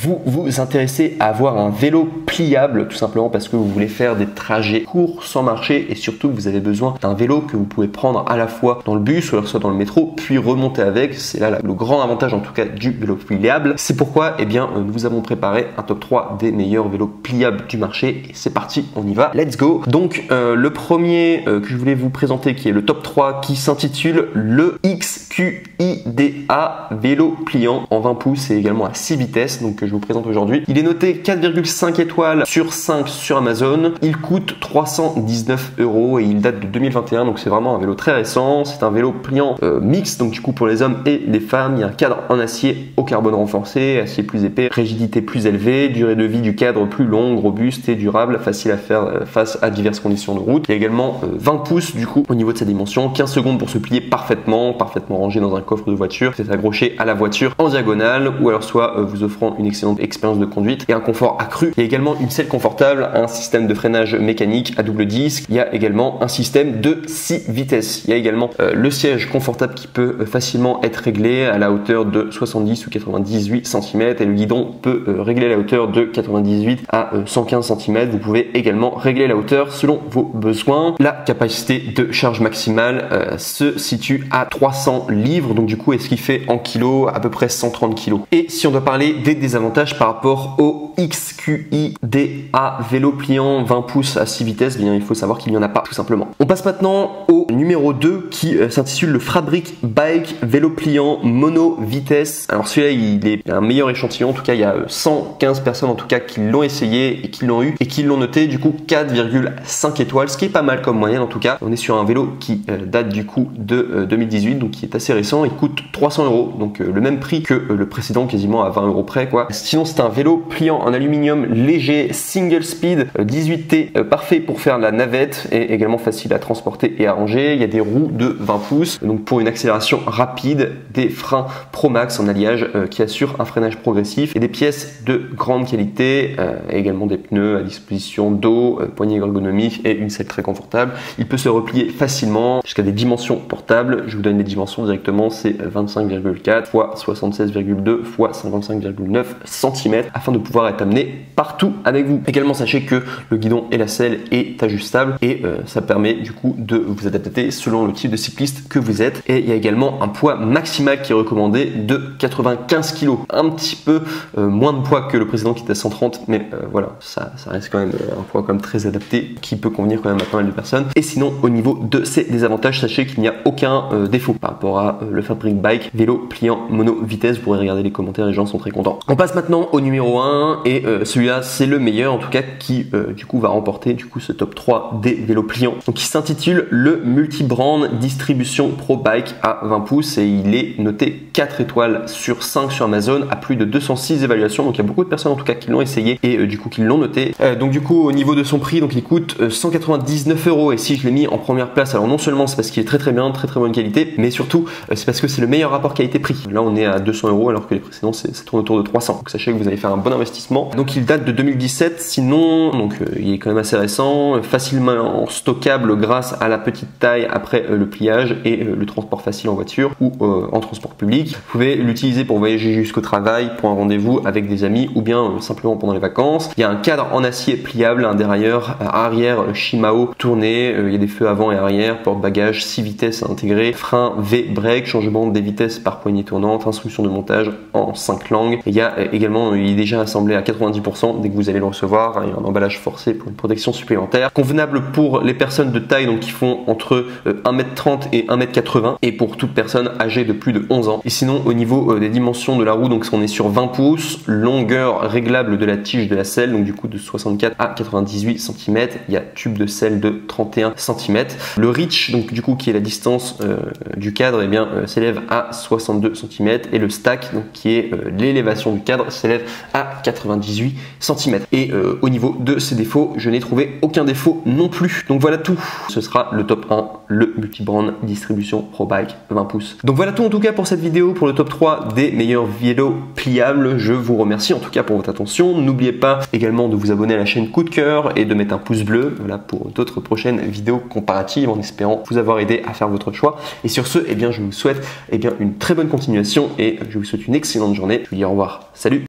vous vous intéressez à avoir un vélo pliable tout simplement parce que vous voulez faire des trajets courts sans marcher et surtout que vous avez besoin d'un vélo que vous pouvez prendre à la fois dans le bus ou alors soit dans le métro puis remonter avec. C'est là le grand avantage en tout cas du vélo pliable. C'est pourquoi nous vous avons préparé un top 3 des meilleurs vélos pliables du marché et c'est parti, on y va, let's go. Donc le premier que je voulais vous présenter qui est le top 3 qui s'intitule le XQIDA vélo pliant en 20 pouces et également à 6 vitesses donc que je vous présente aujourd'hui. Il est noté 4,5 étoiles sur 5 sur Amazon. Il coûte 319 € et il date de 2021 donc c'est vraiment un vélo très récent. C'est un vélo pliant mixte donc du coup pour les hommes et les femmes. Il y a un cadre en acier au carbone renforcé, acier plus épais, rigidité plus élevée, durée de vie du cadre plus longue, robuste et durable, facile à faire face à diverses conditions de route. Il y a également 20 pouces du coup au niveau de sa dimension, 15 secondes pour se plier parfaitement rangé dans un coffre de voiture, c'est accroché à la voiture en diagonale ou alors soit vous offrant une excellente expérience de conduite et un confort accru. Il y a également une selle confortable, un système de freinage mécanique à double disque, il y a également un système de 6 vitesses. Il y a également le siège confortable qui peut facilement être réglé à la hauteur de 70 ou 98 cm et le guidon peut régler la hauteur de 98 à 115 cm. Vous pouvez également régler la hauteur selon vos besoins. La capacité de charge maximale se situe à 300 livres, donc du coup est-ce qu'il fait en kilos à peu près 130 kg. Et si on doit parler des désavantages par rapport au XQIDA vélo pliant 20 pouces à 6 vitesses, bien il faut savoir qu'il n'y en a pas tout simplement. On passe maintenant au numéro 2 qui s'intitule le Fabric Bike vélo pliant mono vitesse. Alors celui-là il est un meilleur échantillon, en tout cas il y a 115 personnes en tout cas qui l'ont essayé et qui l'ont eu et qui l'ont noté du coup 4,5 étoiles, ce qui est pas mal comme moyenne en tout cas. On est sur un vélo qui date du coup de 2018 donc qui est assez récent. Il coûte 300 € donc le même prix que le précédent, quasiment à 20 € près quoi. Sinon c'est un vélo pliant en aluminium léger single speed 18T parfait pour faire la navette et également facile à transporter et à ranger. Il y a des roues de 20 pouces donc pour une accélération rapide, des freins Pro Max en alliage qui assurent un freinage progressif et des pièces de grande qualité, également des pneus à disposition d'eau, poignée ergonomique et une selle très confortable. Il peut se replier facilement jusqu'à des dimensions portables. Je vous donne les dimensions directement, c'est 25,4 x 76,2 x 55,9 cm afin de pouvoir être amené partout avec vous. Également sachez que le guidon et la selle est ajustable et ça permet du coup de vous adapter selon le type de cycliste que vous êtes. Et il y a également un poids maximal qui est recommandé de 95 kg, un petit peu moins de poids que le précédent qui était à 130 mais voilà, ça reste quand même un poids quand même très adapté qui peut convenir quand même à pas mal de personnes. Et sinon au niveau de ces désavantages, sachez qu'il n'y a aucun défaut par rapport à le Fabric Bike vélo pliant mono vitesse. Vous pourrez regarder les commentaires, les gens sont très contents. On passe maintenant au numéro 1 et celui-là c'est le meilleur en tout cas qui du coup va remporter du coup ce top 3 des vélos pliants. Donc il s'intitule le Multi-Brand Distribution Pro Bike à 20 pouces et il est noté 4 étoiles sur 5 sur Amazon à plus de 206 évaluations. Donc il y a beaucoup de personnes en tout cas qui l'ont essayé et du coup qui l'ont noté. Donc du coup au niveau de son prix, donc il coûte 199 € et si je l'ai mis en première place, alors non seulement c'est parce qu'il est très bien, très bonne qualité, mais surtout c'est parce que c'est le meilleur rapport qualité-prix. Là on est à 200 € alors que les précédents ça tourne autour de 300. Donc sachez que vous allez faire un bon investissement. Donc il date de 2017, sinon donc il est quand même assez récent, facilement stockable grâce à la petite taille après le pliage et le transport facile en voiture ou en transport public. Vous pouvez l'utiliser pour voyager jusqu'au travail, pour un rendez-vous avec des amis ou bien simplement pendant les vacances. Il y a un cadre en acier pliable, un dérailleur arrière Shimano tourné, il y a des feux avant et arrière, porte-bagages 6 vitesses intégrées, frein V-break, changement des vitesses par poignée tournante, instruction de montage en 5 langues. Et il y a également, il est déjà assemblé à 90% dès que vous allez le recevoir. Il y a un emballage forcé pour une protection supplémentaire. Convenable pour les personnes de taille donc qui font entre 1m30 et 1m80 et pour toute personne âgée de plus de 11 ans. Et sinon au niveau des dimensions de la roue, donc on est sur 20 pouces, longueur réglable de la tige de la selle, donc du coup de 64 à 98 cm. Il y a tube de selle de 31 cm. Le reach, donc du coup qui est la distance du cadre, eh bien s'élève à 62 cm et le stack, donc qui est l'élévation du cadre, s'élève à 98 cm. Et au niveau de ses défauts, je n'ai trouvé aucun défaut non plus. Donc voilà tout. Ce sera le top 1, le Multi-Brand Distribution Pro Bike 20 pouces. Donc voilà tout en tout cas pour cette vidéo, pour le top 3 des meilleurs vélos pliables. Je vous remercie en tout cas pour votre attention. N'oubliez pas également de vous abonner à la chaîne Coup de Cœur et de mettre un pouce bleu, voilà, pour d'autres prochaines vidéos comparatives en espérant vous avoir aidé à faire votre choix. Et sur ce, eh bien, je vous souhaite une très bonne continuation et je vous souhaite une excellente journée. Je vous dis au revoir. Salut!